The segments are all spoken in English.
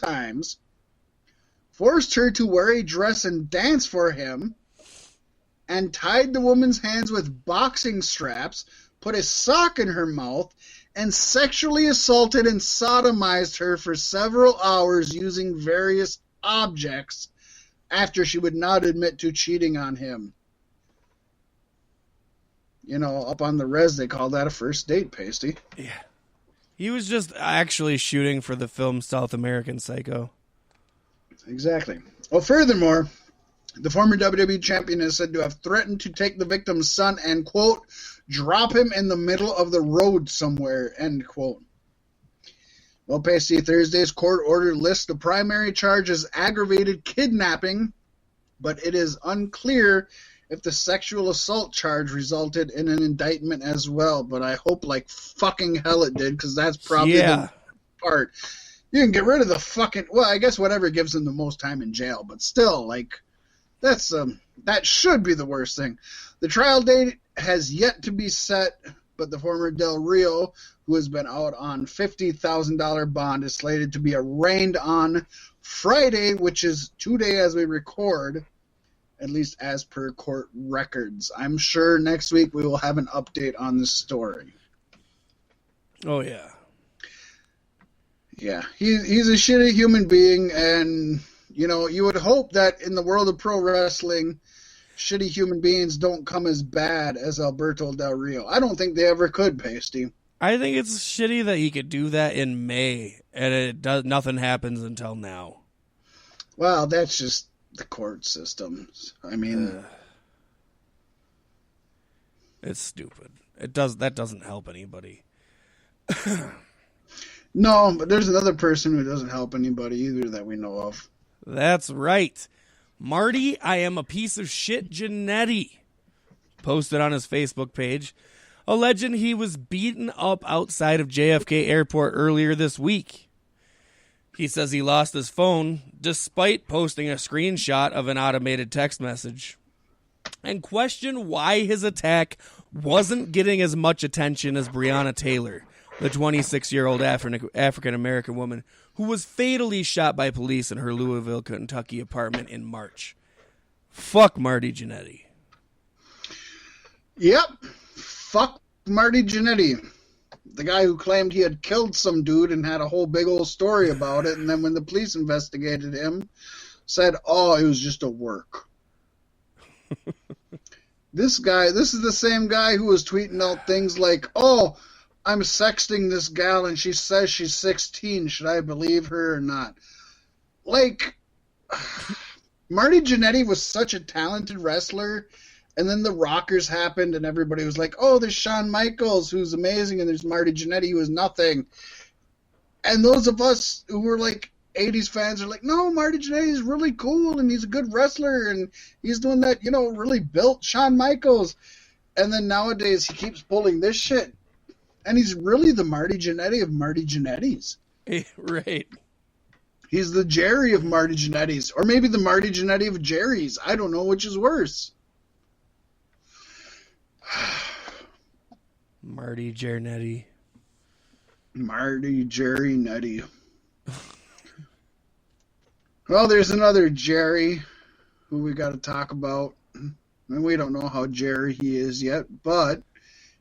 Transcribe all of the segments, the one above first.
times, forced her to wear a dress and dance for him, and tied the woman's hands with boxing straps, put a sock in her mouth, and sexually assaulted and sodomized her for several hours using various objects after she would not admit to cheating on him. You know, up on the res, they call that a first date, Pasty. Yeah. He was just actually shooting for the film South American Psycho. Exactly. Well, furthermore, the former WWE champion is said to have threatened to take the victim's son and, quote, drop him in the middle of the road somewhere, end quote. Well, Pasty, Thursday's court order lists the primary charge as aggravated kidnapping, but it is unclear if the sexual assault charge resulted in an indictment as well. But I hope like fucking hell it did, because that's probably the part. You can get rid of the fucking... Well, I guess whatever gives them the most time in jail, but still, like, that's that should be the worst thing. The trial date has yet to be set, but the former Del Rio, who has been out on $50,000 bond, is slated to be arraigned on Friday, which is today as we record, at least as per court records. I'm sure next week we will have an update on this story. Oh, yeah. Yeah, he's a shitty human being, and, you know, you would hope that in the world of pro wrestling, shitty human beings don't come as bad as Alberto Del Rio. I don't think they ever could, Pasty. I think it's shitty that he could do that in May, and nothing happens until now. Well, that's just the court systems. I mean... it's stupid. That doesn't help anybody. No, but there's another person who doesn't help anybody either that we know of. That's right. Marty, I am a piece of shit Jannetty posted on his Facebook page, alleging he was beaten up outside of JFK Airport earlier this week. He says he lost his phone despite posting a screenshot of an automated text message, and questioned why his attack wasn't getting as much attention as Breonna Taylor, the 26-year-old African-American woman who was fatally shot by police in her Louisville, Kentucky apartment in March. Fuck Marty Jannetty. Yep. Fuck Marty Jannetty. The guy who claimed he had killed some dude and had a whole big old story about it, and then when the police investigated him, said, oh, it was just a work. This is the same guy who was tweeting out things like, oh, I'm sexting this gal and she says she's 16. Should I believe her or not? Like, Marty Jannetty was such a talented wrestler, and then the Rockers happened and everybody was like, oh, there's Shawn Michaels who's amazing and there's Marty Jannetty who is nothing. And those of us who were like 80s fans are like, no, Marty Jannetty is really cool and he's a good wrestler and he's doing that, you know, really built Shawn Michaels. And then nowadays he keeps pulling this shit. And he's really the Marty Jannetty of Marty Jannetty's. Right. He's the Jerry of Marty Jannetty's. Or maybe the Marty Jannetty of Jerry's. I don't know which is worse. Marty Jannetty. Marty Jerry Nutty. Well, there's another Jerry who we got to talk about. And we don't know how Jerry he is yet, but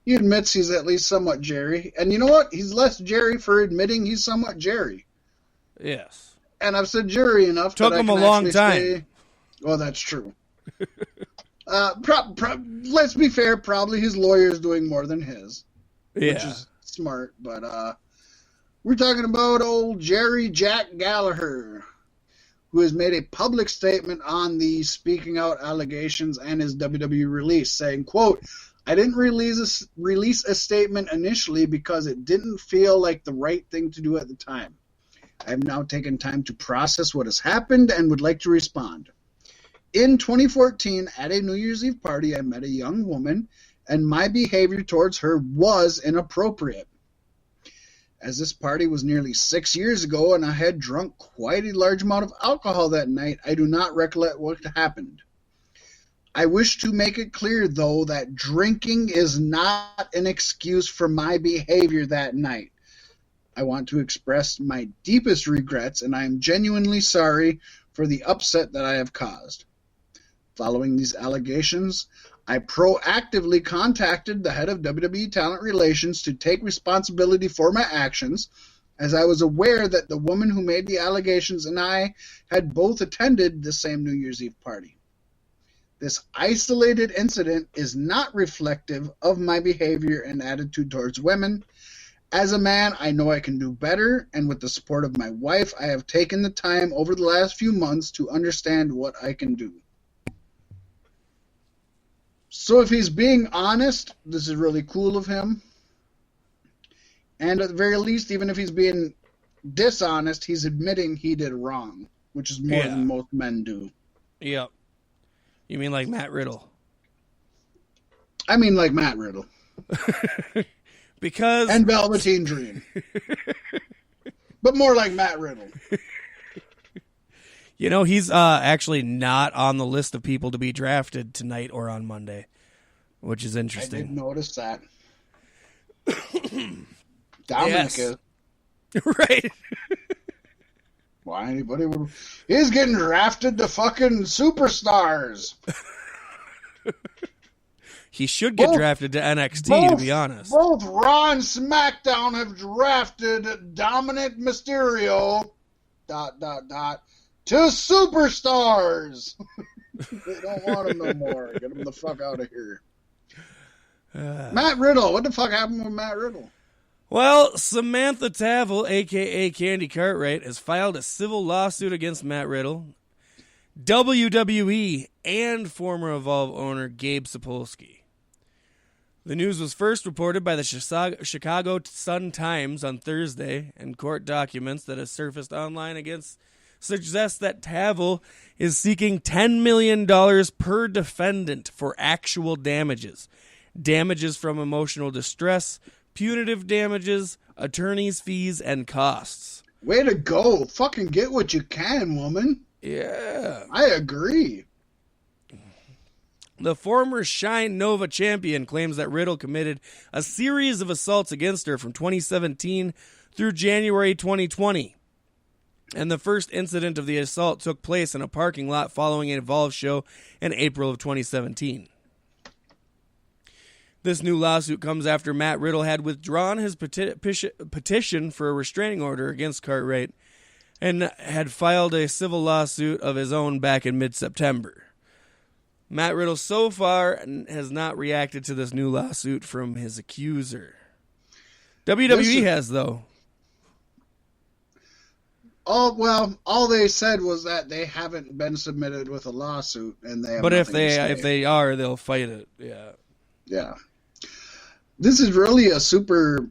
he admits he's at least somewhat Jerry. And you know what? He's less Jerry for admitting he's somewhat Jerry. Yes. And I've said Jerry enough. Took him a long time. Well, that's true. Let's be fair. Probably his lawyer's doing more than his. Yeah. Which is smart. But we're talking about old Jerry Jack Gallagher, who has made a public statement on the speaking out allegations and his WWE release, saying, quote, I didn't release a statement initially because it didn't feel like the right thing to do at the time. I've now taken time to process what has happened and would like to respond. In 2014, at a New Year's Eve party, I met a young woman, and my behavior towards her was inappropriate. As this party was nearly 6 years ago and I had drunk quite a large amount of alcohol that night, I do not recollect what happened. I wish to make it clear, though, that drinking is not an excuse for my behavior that night. I want to express my deepest regrets, and I am genuinely sorry for the upset that I have caused. Following these allegations, I proactively contacted the head of WWE Talent Relations to take responsibility for my actions, as I was aware that the woman who made the allegations and I had both attended the same New Year's Eve party. This isolated incident is not reflective of my behavior and attitude towards women. As a man, I know I can do better, and with the support of my wife, I have taken the time over the last few months to understand what I can do. So if he's being honest, this is really cool of him. And at the very least, even if he's being dishonest, he's admitting he did wrong, which is more than most men do. Yep. You mean like Matt Riddle? I mean like Matt Riddle. Because... And Velveteen Dream. But more like Matt Riddle. You know, he's actually not on the list of people to be drafted tonight or on Monday, which is interesting. I did notice that. Dominic is. Right. Why anybody would... He's getting drafted to fucking superstars. He should get drafted to NXT, to be honest. Both Raw and SmackDown have drafted Dominic Mysterio... ... to superstars. They don't want him no more. Get him the fuck out of here. Matt Riddle. What the fuck happened with Matt Riddle? Well, Samantha Tavel, a.k.a. Candy Cartwright, has filed a civil lawsuit against Matt Riddle, WWE, and former Evolve owner Gabe Sapolsky. The news was first reported by the Chicago Sun-Times on Thursday, and court documents that have surfaced online suggest that Tavel is seeking $10 million per defendant for actual damages. Damages from emotional distress, punitive damages, attorney's fees, and costs. Way to go. Fucking get what you can, woman. Yeah. I agree. The former Shine Nova champion claims that Riddle committed a series of assaults against her from 2017 through January 2020. And the first incident of the assault took place in a parking lot following an Evolve show in April of 2017. This new lawsuit comes after Matt Riddle had withdrawn his petition for a restraining order against Cartwright and had filed a civil lawsuit of his own back in mid-September. Matt Riddle so far has not reacted to this new lawsuit from his accuser. WWE has, though. All they said was that they haven't been submitted with a lawsuit, and they have But if nothing to say. if they are, they'll fight it. Yeah. Yeah. This is really a super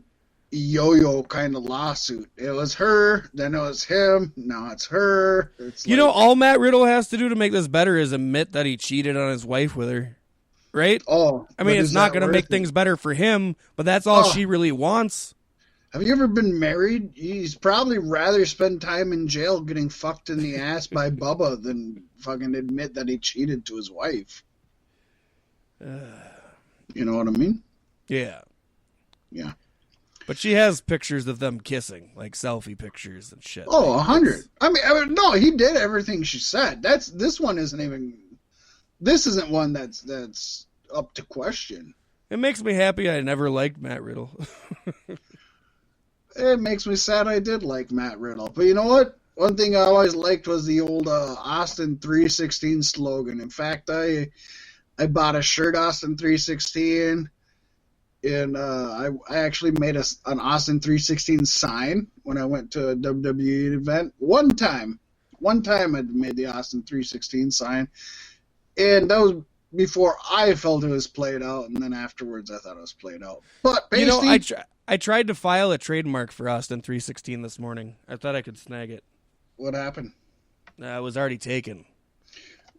yo-yo kind of lawsuit. It was her, then it was him, now it's her. It's you know, all Matt Riddle has to do to make this better is admit that he cheated on his wife with her. Right? Oh. I mean, it's not going to make things better for him, but that's all she really wants. Have you ever been married? He's probably rather spend time in jail getting fucked in the ass by Bubba than fucking admit that he cheated to his wife. You know what I mean? Yeah. Yeah. But she has pictures of them kissing, like selfie pictures and shit. Oh, 100. I mean, no, he did everything she said. This one isn't even. This isn't one that's up to question. It makes me happy I never liked Matt Riddle. It makes me sad I did like Matt Riddle. But you know what? One thing I always liked was the old Austin 316 slogan. In fact, I bought a shirt, Austin 316, and I actually made an Austin 316 sign when I went to a WWE event. One time I made the Austin 316 sign, and that was before I felt it was played out, and then afterwards I thought it was played out. But you know, I tried to file a trademark for Austin 316 this morning. I thought I could snag it. What happened? It was already taken.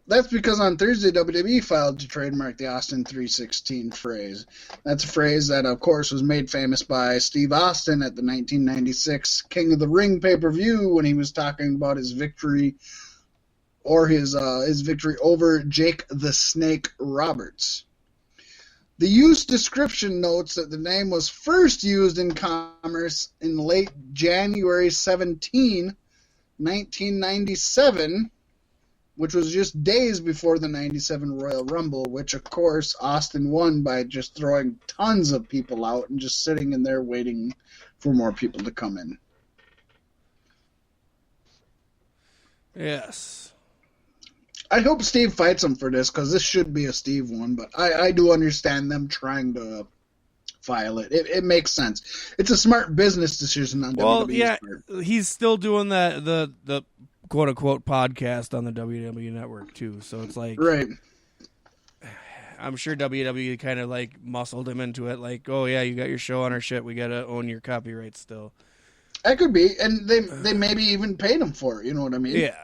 That's because on Thursday, WWE filed to trademark the Austin 316 phrase. That's a phrase that, of course, was made famous by Steve Austin at the 1996 King of the Ring pay-per-view when he was talking about his victory or his victory over Jake the Snake Roberts. The use description notes that the name was first used in commerce in late January 1997, which was just days before the 97 Royal Rumble, which, of course, Austin won by just throwing tons of people out and just sitting in there waiting for more people to come in. Yes. I hope Steve fights him for this, because this should be a Steve one, but I do understand them trying to file it. It makes sense. It's a smart business decision on WWE's part. He's still doing the quote-unquote podcast on the WWE Network, too, so it's like... Right. I'm sure WWE kind of, like, muscled him into it, like, oh, yeah, you got your show on our shit, we gotta own your copyright still. That could be, and they maybe even paid him for it, you know what I mean? Yeah.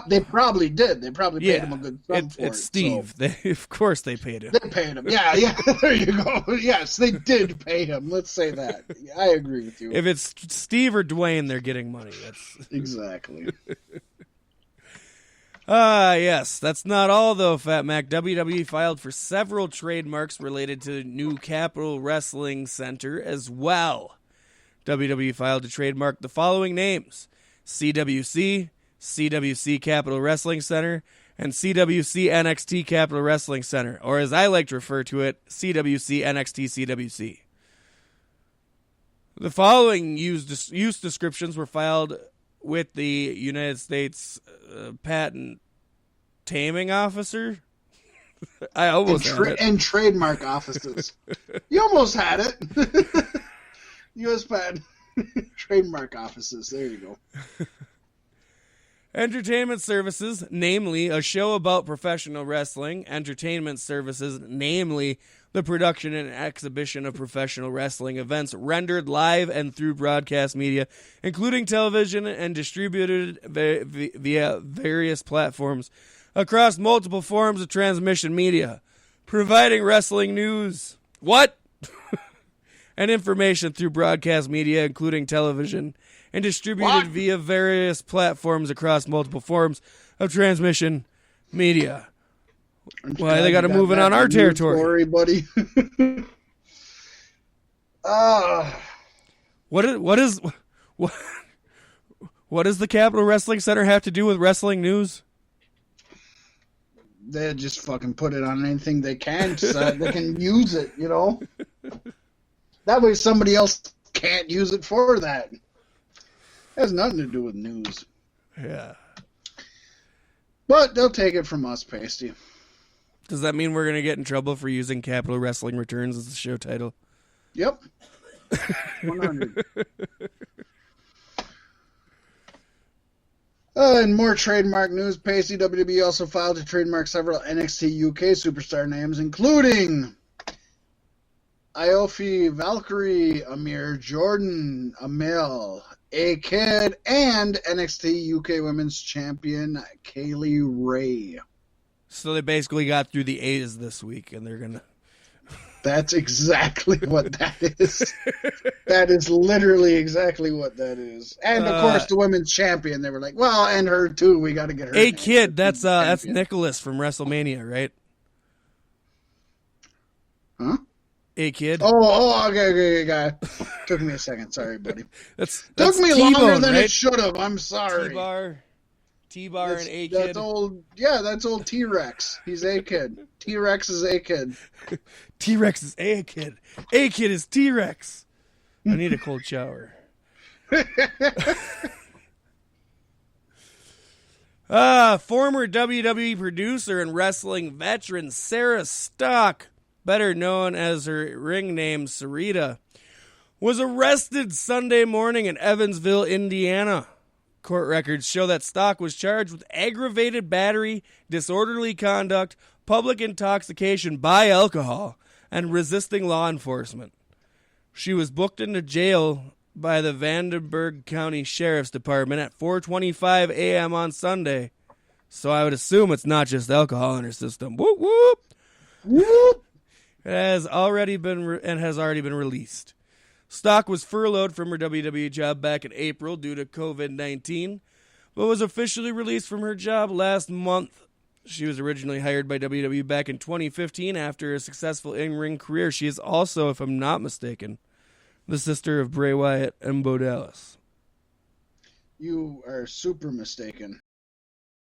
They probably did. They probably paid him a good sum for it. It's Steve. So. Of course they paid him. They paid him. Yeah, there you go. Yes, they did pay him. Let's say that. I agree with you. If it's Steve or Dwayne, they're getting money. That's exactly. Yes. That's not all, though, Fat Mac. WWE filed for several trademarks related to the new Capitol Wrestling Center as well. WWE filed to trademark the following names: CWC, CWC Capitol Wrestling Center, and CWC NXT Capitol Wrestling Center, or as I like to refer to it, CWC NXT CWC. The following use descriptions were filed with the United States Patent Taming Officer. I almost had it. And trademark offices. You almost had it. U.S. Patent Trademark Offices. There you go. Entertainment services, namely a show about professional wrestling. Entertainment services, namely the production and exhibition of professional wrestling events rendered live and through broadcast media, including television, and distributed via various platforms across multiple forms of transmission media, providing wrestling news. What? And information through broadcast media, including television, and distributed via various platforms across multiple forms of transmission media. Why they got to move it on our territory? Story, buddy. What does the Capitol Wrestling Center have to do with wrestling news? They just fucking put it on anything they can so they can use it, you know? That way somebody else can't use it for that. It has nothing to do with news. Yeah. But they'll take it from us, Pasty. Does that mean we're going to get in trouble for using Capitol Wrestling Returns as the show title? Yep. 100. In more trademark news, Pasty, WWE also filed to trademark several NXT UK superstar names, including Iofi Valkyrie, Amir Jordan, Amel, A-Kid, and NXT UK Women's Champion Kaylee Ray. So they basically got through the A's this week, and they're going to... That's exactly what that is. That is literally exactly what that is. And, of course, the Women's Champion, they were like, well, and her, too, we got to get her. A-Kid, that's Nicholas from WrestleMania, right? Huh? A-Kid. Okay, guy. Took me a second. Sorry, buddy. That's Took me T-Bone, longer than right? it should have. I'm sorry. T-Bar and A-Kid. That's old T-Rex. He's A-Kid. T-Rex is A-Kid. T-Rex is A-Kid. A-Kid is T-Rex. I need a cold shower. Former WWE producer and wrestling veteran Sarah Stock, better known as her ring name Sarita, was arrested Sunday morning in Evansville, Indiana. Court records show that Stock was charged with aggravated battery, disorderly conduct, public intoxication by alcohol, and resisting law enforcement. She was booked into jail by the Vandenberg County Sheriff's Department at 4:25 a.m. on Sunday. So I would assume it's not just alcohol in her system. Whoop whoop. Whoop. It has already been released. Stock was furloughed from her WWE job back in April due to COVID-19, but was officially released from her job last month. She was originally hired by WWE back in 2015 after a successful in-ring career. She is also, if I'm not mistaken, the sister of Bray Wyatt and Bo Dallas. You are super mistaken.